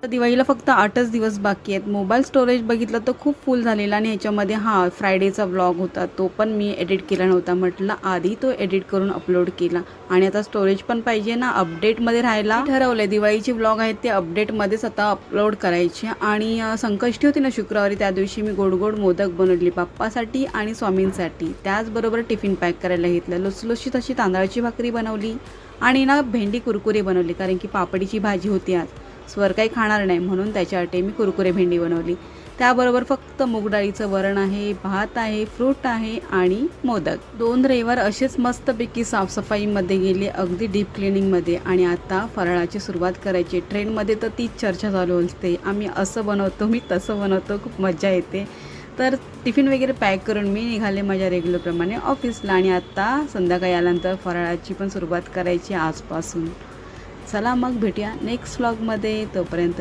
तर दिवाळीला फक्त 8च दिवस बाकी आहेत. मोबाईल स्टोरेज बघितलं तर खूप फुल झालेला आणि ह्याच्यामध्ये फ्रायडेचा व्लॉग होता, तो पण मी एडिट केला नव्हता. म्हटलं आधी तो एडिट करून अपलोड केला आणि आता स्टोरेज पण पाहिजे ना, अपडेटमध्ये राहायला ठरवलं. दिवाळीचे व्लॉग आहेत ते अपडेटमध्येच आता अपलोड करायचे. आणि संकष्टी होती ना शुक्रवारी, त्या दिवशी मी गोड गोड मोदक बनवली बाप्पासाठी आणि स्वामींसाठी. त्याचबरोबर टिफिन पॅक करायला घेतलं. लुसलुशीत अशी तांदळाची भाकरी बनवली आणि ना भेंडी कुरकुरे बनवली, कारण की पापडीची भाजी होती आज. स्वर काही खाणार नाही म्हणून त्याच्यासाठी मी कुरकुरे भेंडी बनवली. त्याबरोबर फक्त मूग डाळीचं वरण आहे, भात आहे, फ्रूट आहे आणि मोदक. 2 रविवार असेच मस्तपैकी साफसफाईमध्ये गेले, अगदी डीप क्लिनिंगमध्ये. आणि आता फराळाची सुरुवात करायची. ट्रेनमध्ये तर तीच चर्चा चालू असते, आम्ही असं बनवतो, मी तसं बनवतो, खूप मजा येते. तर टिफिन वगैरे पॅक करून मी निघाले माझ्या रेग्युलरप्रमाणे ऑफिसला. आणि आता संध्याकाळी आल्यानंतर फराळाची पण सुरुवात करायची आजपासून. चला मग भेटूया नेक्स्ट व्लॉगमध्ये. तोपर्यंत